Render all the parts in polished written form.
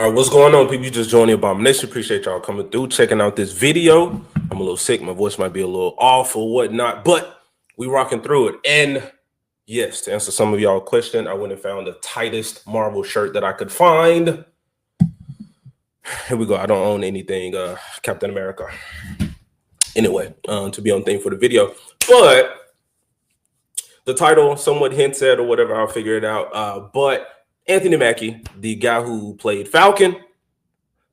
All right, what's going on, people? You just joined the Abomination. Appreciate y'all coming through, checking out this video. I'm a little sick. My voice might be a little off or whatnot, but we rocking through it. And yes, to answer some of y'all question, I went and found the tightest Marvel shirt that I could find. Here we go. I don't own anything Captain America. Anyway, to be on theme for the video. But the title somewhat hints at or whatever. I'll figure it out. But Anthony Mackie, the guy who played Falcon,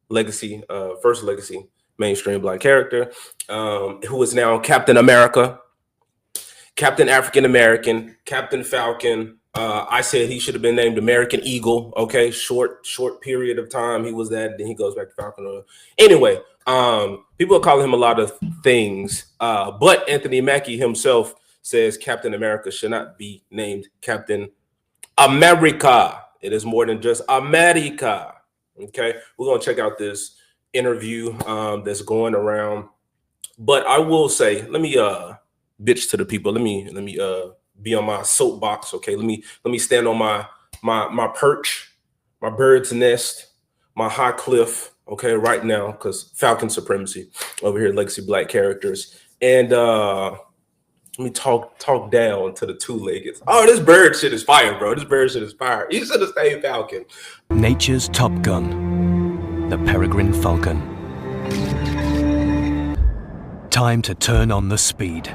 legacy, first legacy mainstream black character, who is now Captain America, Captain African American, Captain Falcon. I said he should have been named American Eagle. Okay, short period of time he was that. Then he goes back to Falcon. Anyway, people call him a lot of things, but Anthony Mackie himself says Captain America should not be named Captain America. It is more than just America. Okay, we're gonna check out this interview that's going around. But I will say, let me bitch to the people. Let me be on my soapbox. Okay, let me stand on my perch, my bird's nest, my high cliff. Okay, right now, because Falcon supremacy over here, legacy black characters, and let me talk down to the two-legged. Oh, this bird shit is fire, bro. This bird shit is fire. You should have stayed Falcon. Nature's top gun, the peregrine falcon. Time to turn on the speed.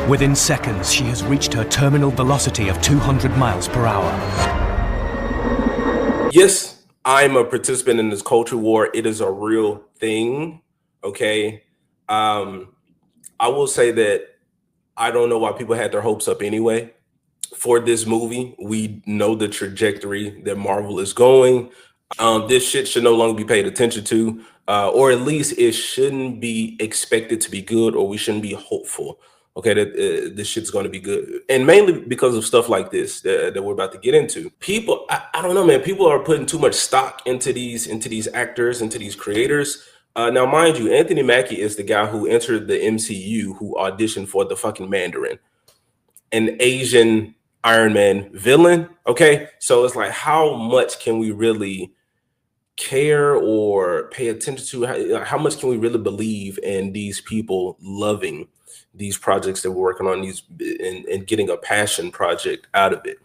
Within seconds, she has reached her terminal velocity of 200 miles per hour. Yes, I'm a participant in this culture war. It is a real thing, okay? I will say that I don't know why people had their hopes up anyway for this movie. We know the trajectory that Marvel is going. This shit should no longer be paid attention to, or at least it shouldn't be expected to be good, or we shouldn't be hopeful, okay, that this shit's going to be good. And mainly because of stuff like this that we're about to get into. People, I don't know, man, people are putting too much stock into these actors, into these creators. Now, mind you, Anthony Mackie is the guy who entered the MCU, who auditioned for the fucking Mandarin, an Asian Iron Man villain. Okay, so it's like, how much can we really care or pay attention to? How much can we really believe in these people loving these projects that we're working on, these and getting a passion project out of it?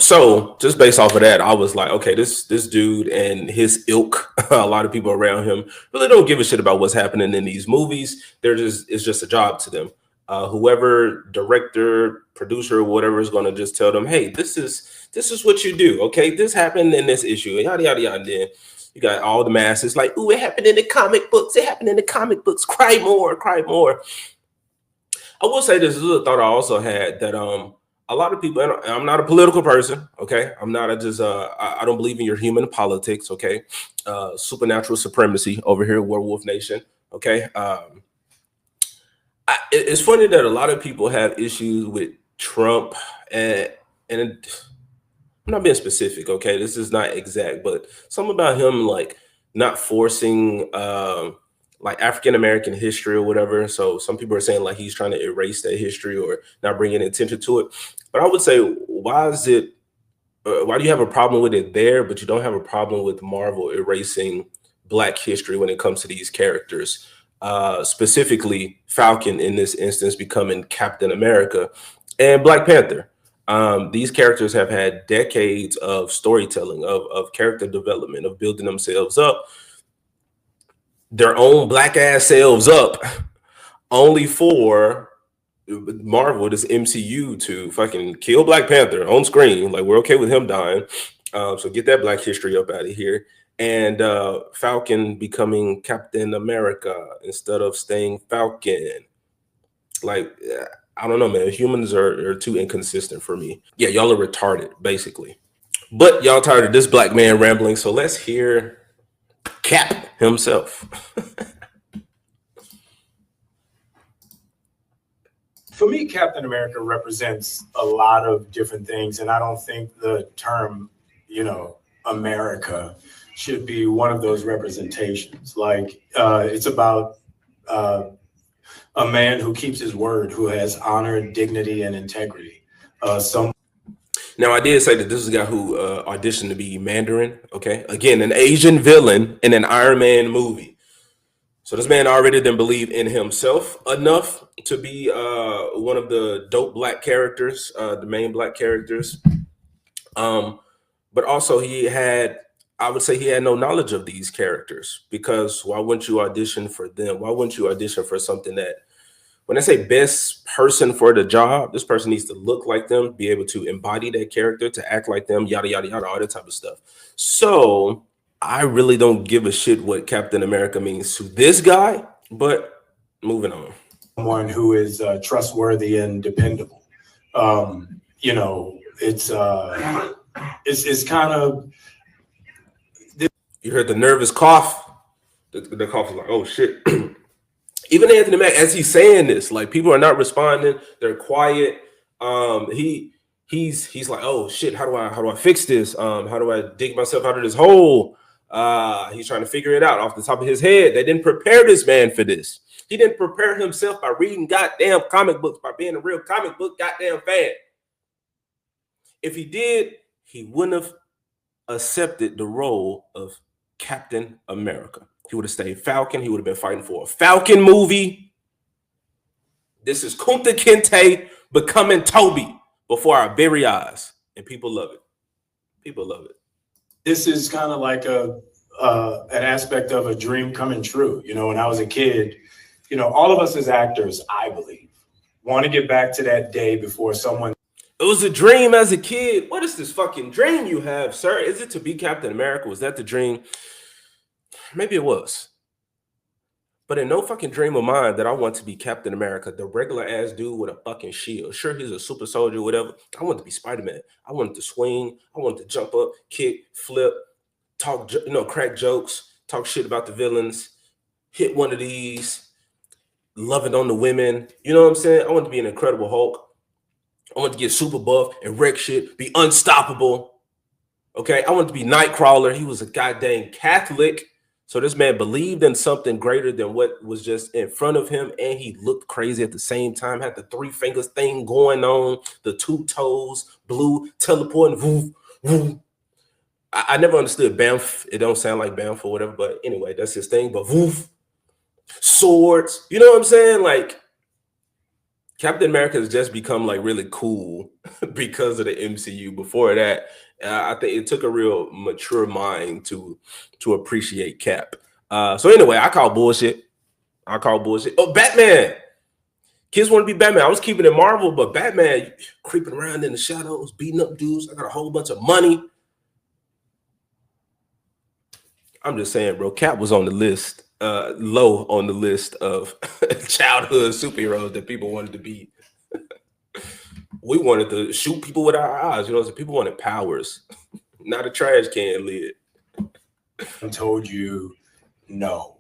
So just based off of that, I was like, okay, this dude and his ilk, a lot of people around him really don't give a shit about what's happening in these movies. It's just a job to them. Whoever director, producer, or whatever is going to just tell them, hey, this is what you do. Okay, this happened in this issue, yada yada yada. And then you got all the masses like, ooh, it happened in the comic books. It happened in the comic books. Cry more, cry more. I will say this is a thought I also had, that a lot of people, and I'm not a political person, okay? I'm not I don't believe in your human politics, okay? Supernatural supremacy over here, Werewolf Nation, okay? It's funny that a lot of people have issues with Trump, and I'm not being specific, okay? This is not exact, but something about him like not forcing like African American history or whatever. So some people are saying like he's trying to erase that history or not bringing attention to it. But I would say, why do you have a problem with it there, but you don't have a problem with Marvel erasing Black history when it comes to these characters? Specifically Falcon in this instance becoming Captain America and Black Panther. These characters have had decades of storytelling, of character development, of building themselves up, their own black ass selves up, only for Marvel, this MCU, to fucking kill Black Panther on screen. Like, we're okay with him dying. So get that Black history up out of here. And Falcon becoming Captain America instead of staying Falcon. Like, I don't know, man. Humans are too inconsistent for me. Yeah, y'all are retarded, basically. But y'all tired of this black man rambling, so let's hear Cap himself. For me, Captain America represents a lot of different things, and I don't think the term, America should be one of those representations. Like, it's about a man who keeps his word, who has honor, dignity, and integrity. Now, I did say that this is a guy who auditioned to be Mandarin. Okay, again, an Asian villain in an Iron Man movie. So this man already didn't believe in himself enough to be one of the dope black characters, the main black characters. But also I would say he had no knowledge of these characters, because why wouldn't you audition for them? Why wouldn't you audition for something that, when I say best person for the job, this person needs to look like them, be able to embody that character, to act like them, yada, yada, yada, all that type of stuff. So I really don't give a shit what Captain America means to this guy, but moving on. Someone who is trustworthy and dependable. You know, it's kind of. You heard the nervous cough. The cough is like, oh shit. Even Anthony Mackie, as he's saying this, like, people are not responding. They're quiet. He's like, oh shit, how do I fix this? How do I dig myself out of this hole? He's trying to figure it out off the top of his head. They didn't prepare this man for this. He didn't prepare himself by reading goddamn comic books, by being a real comic book goddamn fan. If he did, he wouldn't have accepted the role of Captain America. He would have stayed Falcon. He would have been fighting for a Falcon movie. This is Kinte becoming Tobey before our very eyes, and people love it. People love it. This is kind of like an aspect of a dream coming true. You know, when I was a kid, you know, all of us as actors, I believe, want to get back to that day before someone. It was a dream as a kid. What is this fucking dream you have, sir? Is it to be Captain America? Was that the dream? Maybe it was. But in no fucking dream of mine that I want to be Captain America, the regular ass dude with a fucking shield. Sure, he's a super soldier, whatever. I want to be Spider-Man. I wanted to swing. I wanted to jump up, kick, flip, talk, crack jokes, talk shit about the villains, hit one of these, loving on the women. You know what I'm saying? I want to be an Incredible Hulk. I want to get super buff and wreck shit, be unstoppable. Okay, I want to be Nightcrawler. He was a goddamn Catholic. So this man believed in something greater than what was just in front of him, and he looked crazy at the same time, had the 3 fingers thing going on, the 2 toes, blue, teleporting, woof, woof. I never understood Bamf. It don't sound like Bamf or whatever, but anyway, that's his thing. But woof, swords, you know what I'm saying? Like, Captain America has just become like really cool because of the MCU. Before that, I think it took a real mature mind to appreciate Cap. So anyway, I call bullshit. Oh, Batman. Kids want to be Batman. I was keeping it Marvel, but Batman creeping around in the shadows, beating up dudes. I got a whole bunch of money. I'm just saying, bro, Cap was on the list, low on the list of childhood superheroes that people wanted to be. We wanted to shoot people with our eyes. You know, so people wanted powers, not a trash can lid. I told you no.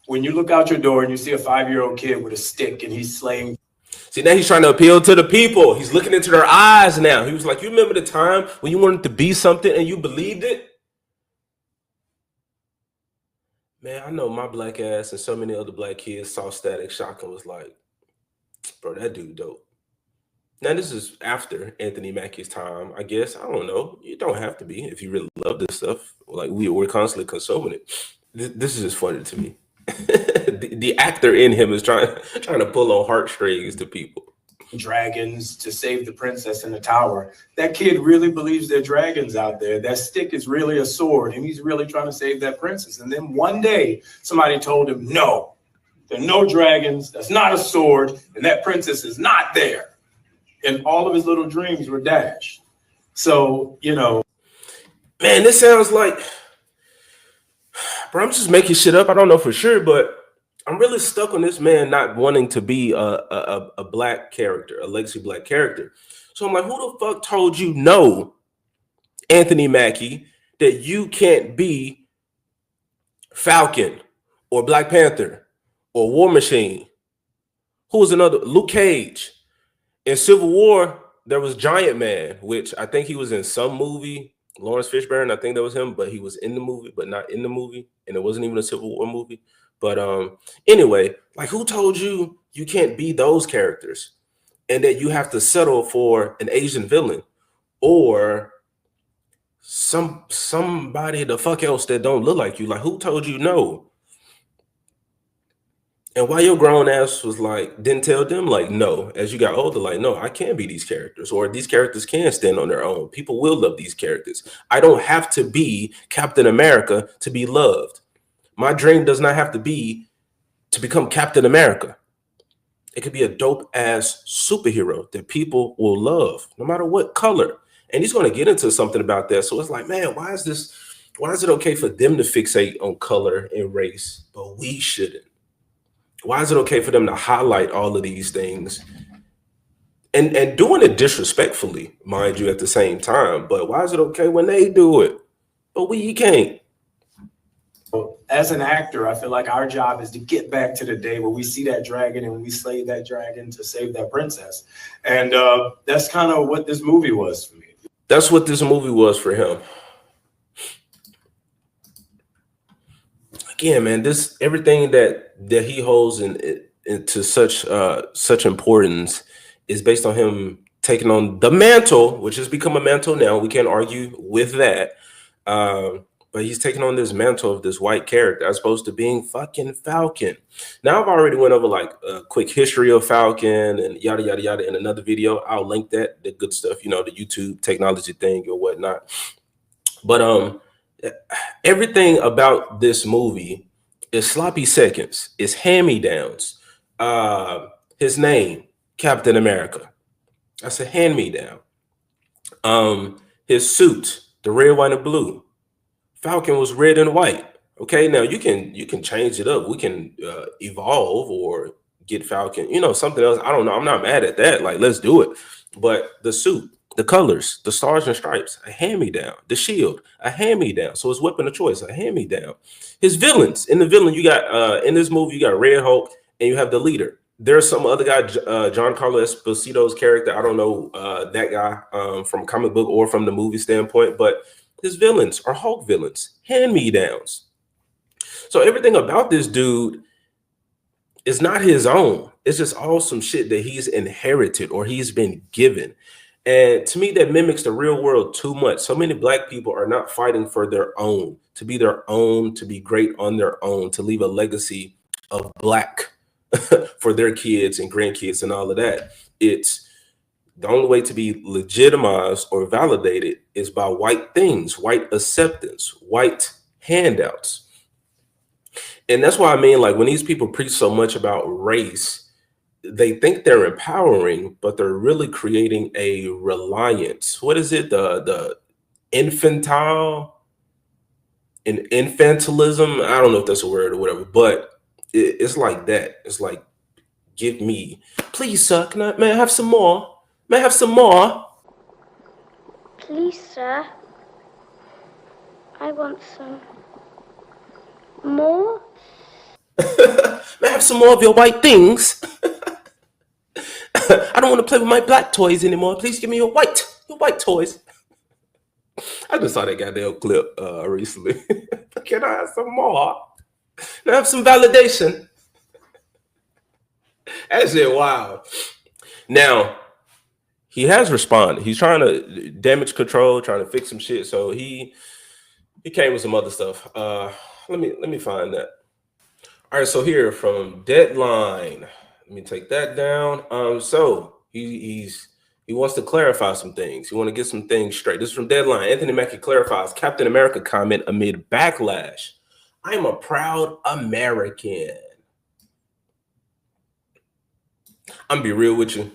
When you look out your door and you see a 5-year-old kid with a stick and he's slaying. See, now he's trying to appeal to the people. He's looking into their eyes now. He was like, you remember the time when you wanted to be something and you believed it? Man, I know my black ass and so many other black kids saw Static Shock and was like, bro, that dude dope. Now, this is after Anthony Mackie's time, I guess. I don't know. You don't have to be if you really love this stuff. Like, we're constantly consuming it. This is just funny to me. the actor in him is trying to pull on heartstrings to people. Dragons to save the princess in the tower. That kid really believes there are dragons out there. That stick is really a sword, and he's really trying to save that princess. And then one day, somebody told him, no, there are no dragons. That's not a sword, and that princess is not there. And all of his little dreams were dashed. So, you know. Man, this sounds like, bro, I'm just making shit up. I don't know for sure, but I'm really stuck on this man not wanting to be a black character, a legacy black character. So I'm like, who the fuck told you no, Anthony Mackie, that you can't be Falcon or Black Panther or War Machine? Who was another? Luke Cage. In Civil War, there was Giant Man, which I think he was in some movie. Lawrence Fishburne, I think that was him, but he was in the movie, but not in the movie, and it wasn't even a Civil War movie. But anyway, like, who told you you can't be those characters, and that you have to settle for an Asian villain or somebody the fuck else that don't look like you? Like, who told you no? And why your grown ass was like, didn't tell them, like, no, as you got older, like, no, I can't be these characters, or these characters can stand on their own. People will love these characters. I don't have to be Captain America to be loved. My dream does not have to be to become Captain America. It could be a dope ass superhero that people will love, no matter what color. And he's going to get into something about that. So it's like, man, why is it okay for them to fixate on color and race, but we shouldn't? Why is it okay for them to highlight all of these things and doing it disrespectfully, mind you, at the same time? But why is it okay when they do it, but we can't? As an actor, I feel like our job is to get back to the day where we see that dragon and we slay that dragon to save that princess. And that's kind of what this movie was for me. That's what this movie was for him. Again, man, this everything that he holds into such importance is based on him taking on the mantle, which has become a mantle now. We can't argue with that. But he's taking on this mantle of this white character as opposed to being fucking Falcon. Now, I've already went over like a quick history of Falcon and yada, yada, yada in another video. I'll link that, the good stuff, you know, the YouTube technology thing or whatnot. But everything about this movie is sloppy seconds. It's hand-me-downs. His name, Captain America. That's a hand-me-down. His suit, the red, white, and blue. Falcon was red and white. Okay, now you can change it up. We can evolve or get Falcon, you know, something else. I don't know. I'm not mad at that. Like, let's do it. But the suit, the colors, the stars and stripes, a hand-me-down. The shield, a hand-me-down. So his weapon of choice, a hand-me-down. His villains, in you got in this movie, you got Red Hulk and you have the leader. There's some other guy, Giancarlo Esposito's character. I don't know that guy from comic book or from the movie standpoint, but his villains are Hulk villains, hand-me-downs. So everything about this dude is not his own. It's just all some shit that he's inherited or he's been given. And to me, that mimics the real world too much. So many Black people are not fighting for their own, to be their own, to be great on their own, to leave a legacy of Black for their kids and grandkids and all of that. It's the only way to be legitimized or validated is by white things, white acceptance, white handouts. And that's why I mean, like, when these people preach so much about race, they think they're empowering, but they're really creating a reliance. What is it? The infantile and infantilism. I don't know if that's a word or whatever, but it's like that. It's like, give me, please, sir, may I have some more? May I have some more? Please, sir. I want some more. May I have some more of your white things? I don't want to play with my Black toys anymore. Please give me your white toys. I just saw that goddamn clip recently. Can I have some more? Can I have some validation? That shit wild. Now, he has responded. He's trying to damage control, trying to fix some shit. So he came with some other stuff. Let me find that. All right, so here from Deadline. Let me take that down. So he wants to clarify some things. He want to get some things straight. This is from Deadline. Anthony Mackie clarifies Captain America comment amid backlash. I am a proud American. I'm gonna be real with you.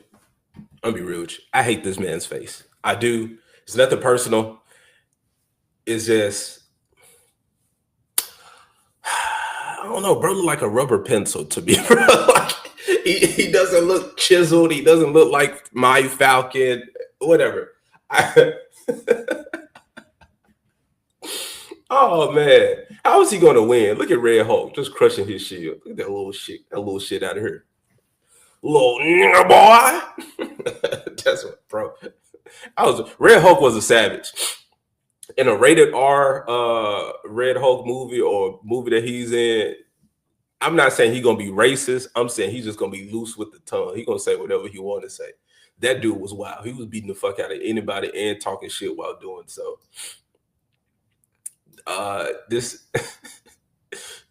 I hate this man's face. I do. It's nothing personal. It's just, I don't know, bro, look like a rubber pencil to me, bro. Like, he doesn't look chiseled. He doesn't look like my Falcon, whatever. Oh man, how is he gonna win? Look at Red Hulk just crushing his shield. Look at that little shit out of here. Little nigga boy. That's what, bro. Red Hulk was a savage. in a rated R Red Hulk movie or movie that he's in, I'm not saying he's gonna be racist. I'm saying he's just gonna be loose with the tongue. He's gonna say whatever he want to say. That dude was wild. He was beating the fuck out of anybody and talking shit while doing so. This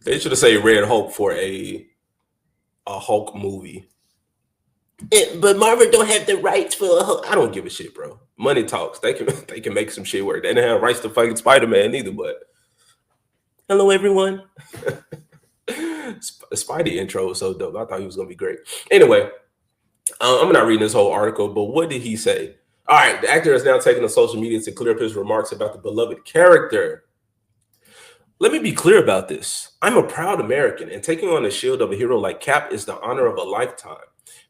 they should have said Red Hulk for a Hulk movie. But Marvel don't have the rights for a Hulk. I don't give a shit, bro. Money talks. They can make some shit work. They don't have rights to fucking Spider-Man either. But hello, everyone. Spidey intro was so dope. I thought he was gonna be great. Anyway, I'm not reading this whole article, but what did he say? All right, the actor is now taking to social media to clear up his remarks about the beloved character. Let me be clear about this. I'm a proud American, and taking on the shield of a hero like Cap is the honor of a lifetime,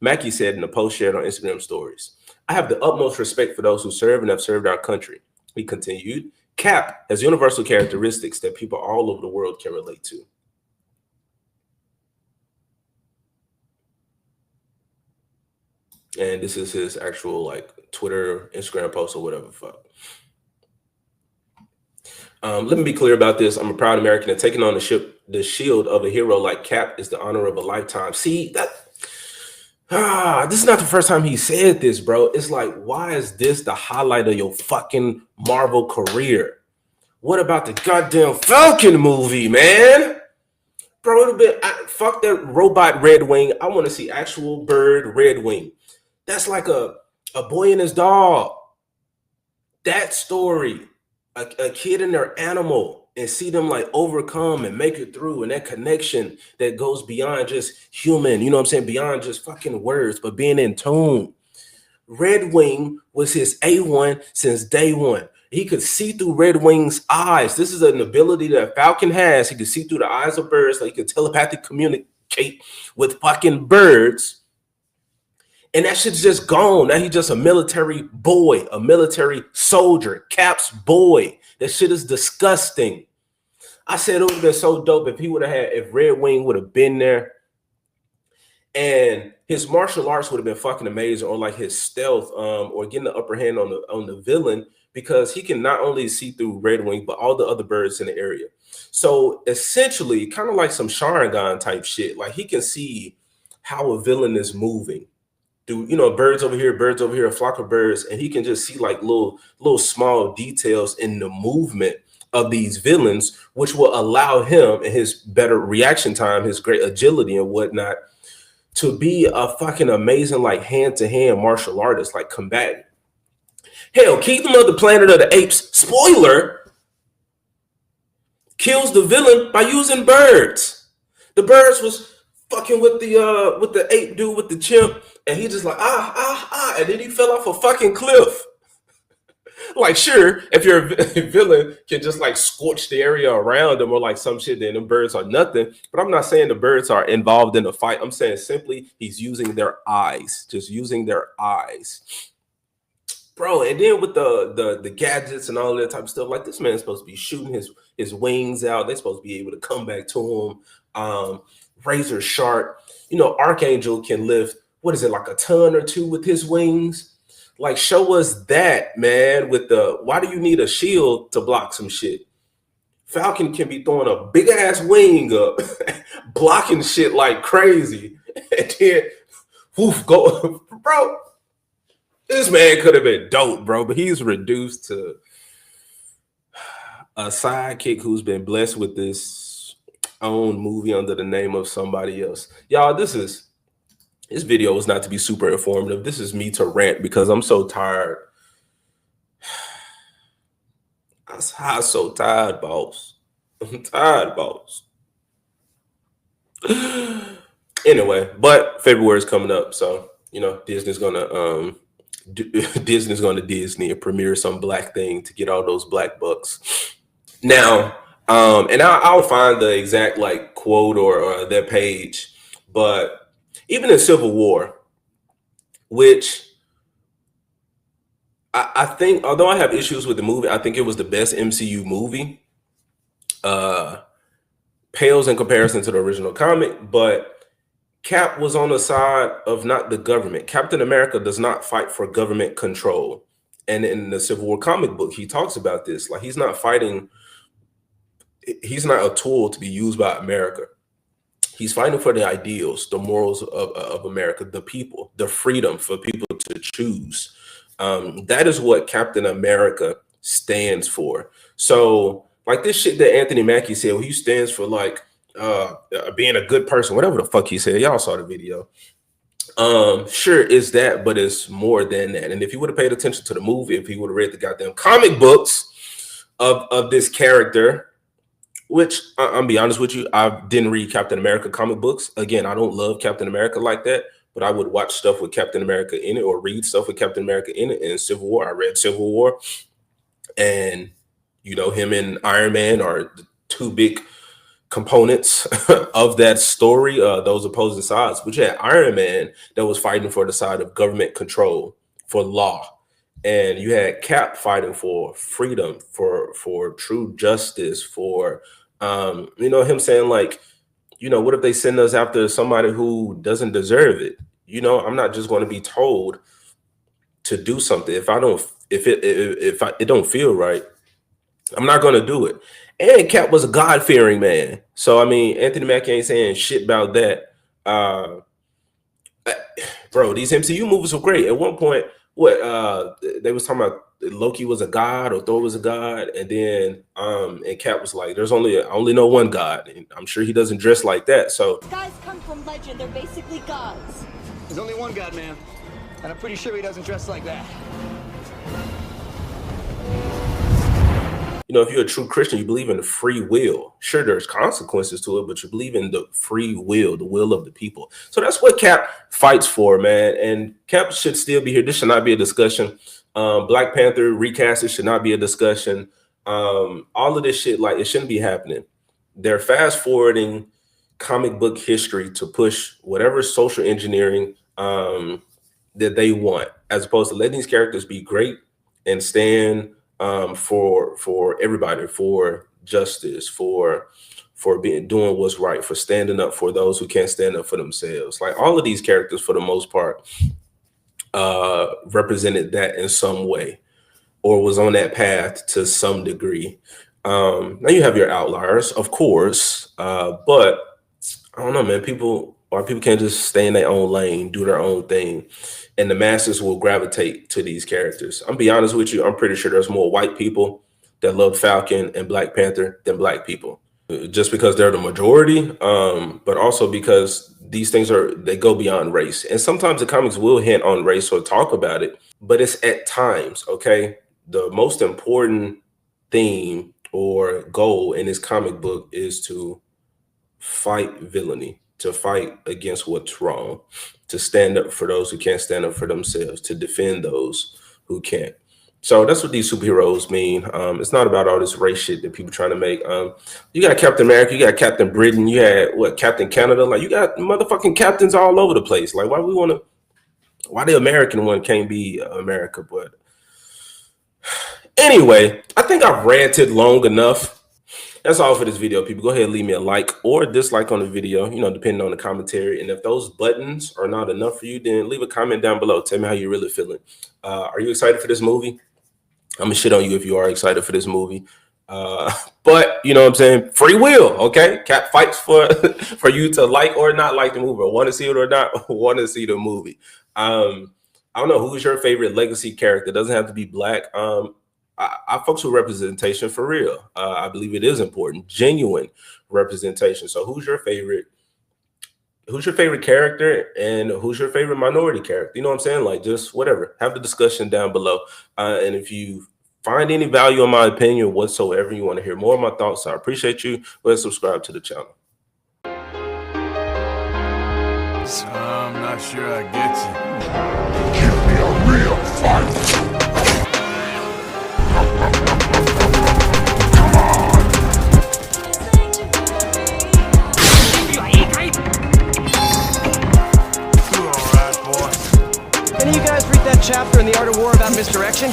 Mackie said in a post shared on Instagram stories. I have the utmost respect for those who serve and have served our country. He continued, Cap has universal characteristics that people all over the world can relate to. And this is his actual like Twitter, Instagram post or whatever. Fuck. Let me be clear about this. I'm a proud American, and taking on the shield of a hero like Cap is the honor of a lifetime. See, this is not the first time he said this, bro. It's like, why is this the highlight of your fucking Marvel career? What about the goddamn Falcon movie, man? Bro, fuck that robot Red Wing. I want to see actual bird Red Wing. That's like a boy and his dog. That story. A kid and their animal, and see them like overcome and make it through, and that connection that goes beyond just human, you know what I'm saying? Beyond just fucking words, but being in tune. Red Wing was his A1 since day one. He could see through Red Wing's eyes. This is an ability that Falcon has. He could see through the eyes of birds, so he could telepathically communicate with fucking birds. And that shit's just gone. Now he's just a military boy, a military soldier, Cap's boy. That shit is disgusting. I said it would have been so dope if Red Wing would have been there, and his martial arts would have been fucking amazing, or like his stealth, or getting the upper hand on the villain, because he can not only see through Red Wing, but all the other birds in the area. So essentially, kind of like some Sharingan type shit. Like he can see how a villain is moving. Through, birds over here, a flock of birds, and he can just see like little small details in the movement of these villains, which will allow him and his better reaction time, his great agility and whatnot, to be a fucking amazing like hand-to-hand martial artist, like combatant. Hell, Kingdom of the Planet of the Apes, spoiler, kills the villain by using birds. The birds was fucking with the ape dude with the chimp, and he just like and then he fell off a fucking cliff. Like, sure, if you're a villain can just like scorch the area around them or like some shit, then the birds are nothing. But I'm not saying the birds are involved in the fight. I'm saying simply he's using their eyes, just using their eyes. Bro, and then with the gadgets and all that type of stuff, like this man's supposed to be shooting his wings out. They're supposed to be able to come back to him. Razor sharp. Archangel can lift, what is it, like a ton or two with his wings? Like, show us that, man. Why do you need a shield to block some shit? Falcon can be throwing a big ass wing up, blocking shit like crazy. And then, go, bro. This man could have been dope, bro, but he's reduced to a sidekick who's been blessed with this own movie under the name of somebody else. Y'all, this video was not to be super informative. This is me to rant because I'm so tired. I'm so tired, boss. I'm tired, boss. Anyway, but February is coming up, so Disney's gonna Disney and premiere some black thing to get all those black bucks. Now, and I'll find the exact like quote or their page, but even in Civil War, which I think, although I have issues with the movie, I think it was the best MCU movie. Pales in comparison to the original comic, but Cap was on the side of not the government. Captain America does not fight for government control. And in the Civil War comic book, he talks about this. Like, he's not fighting. He's not a tool to be used by America. He's fighting for the ideals, the morals of America, the people, the freedom for people to choose. That is what Captain America stands for. So, like this shit that Anthony Mackie said, well, he stands for like being a good person, whatever the fuck he said. Y'all saw the video. Sure, it's that, but it's more than that. And if he would have paid attention to the movie, if he would have read the goddamn comic books of this character, which I'm be honest with you, I didn't read Captain America comic books. Again, I don't love Captain America like that, but I would watch stuff with Captain America in it or read stuff with Captain America in it. In Civil War, I read Civil War, and you know, him and Iron Man are the two big components of that story, those opposing sides. But you had Iron Man that was fighting for the side of government control, for law. And you had Cap fighting for freedom, for true justice, for, you know, him saying like, you know, what if they send us after somebody who doesn't deserve it? You know, I'm not just going to be told to do something. If it don't feel right, I'm not going to do it. And Cap was a God-fearing man. So, I mean, Anthony Mackie ain't saying shit about that. Bro, these MCU movies were great. At one point, they was talking about Loki was a god or Thor was a god, and then and Cap was like, there's only know one god, and I'm sure he doesn't dress like that. So guys come from legend, they're basically gods. There's only one god, man, and I'm pretty sure he doesn't dress like that. You know, if you're a true Christian, you believe in the free will. Sure, there's consequences to it, but you believe in the free will, the will of the people. So that's what Cap fights for, man. And Cap should still be here. This should not be a discussion. Black Panther recasted should not be a discussion. All of this shit, like, it shouldn't be happening. They're fast forwarding comic book history to push whatever social engineering that they want, as opposed to letting these characters be great and stand for everybody, for justice, for doing what's right, for standing up for those who can't stand up for themselves. Like, all of these characters, for the most part, represented that in some way, or was on that path to some degree. Now you have your outliers, of course, but I don't know, man. Why people can't just stay in their own lane, do their own thing, and the masses will gravitate to these characters. I'm be honest with you, I'm pretty sure there's more white people that love Falcon and Black Panther than black people, just because they're the majority, but also because these things they go beyond race. And sometimes the comics will hint on race or talk about it, but it's at times, okay? The most important theme or goal in this comic book is to fight villainy, to fight against what's wrong, to stand up for those who can't stand up for themselves, to defend those who can't. So that's what these superheroes mean. It's not about all this race shit that people trying to make. You got Captain America, you got Captain Britain, you had Captain Canada. Like, you got motherfucking captains all over the place. Like, why the American one can't be America? But anyway, I think I've ranted long enough. That's all for this video, people. Go ahead and leave me a like or dislike on the video, you know, depending on the commentary. And if those buttons are not enough for you, then leave a comment down below. Tell me how you're really feeling. Are you excited for this movie? I'm gonna shit on you if you are excited for this movie. But you know what I'm saying? Free will, okay? Cap fights for you to like or not like the movie, or want to see it or not want to see the movie. I don't know, who's your favorite legacy character? It doesn't have to be black. I fucks with representation for real. I believe it is important, genuine representation. So who's your favorite character, and who's your favorite minority character? You know what I'm saying? Like, just whatever. Have the discussion down below. And if you find any value in my opinion whatsoever, you want to hear more of my thoughts, I appreciate you. Go ahead and subscribe to the channel. So I'm not sure I get you. Give me a real fight. Any of you guys read that chapter in The Art of War about misdirection?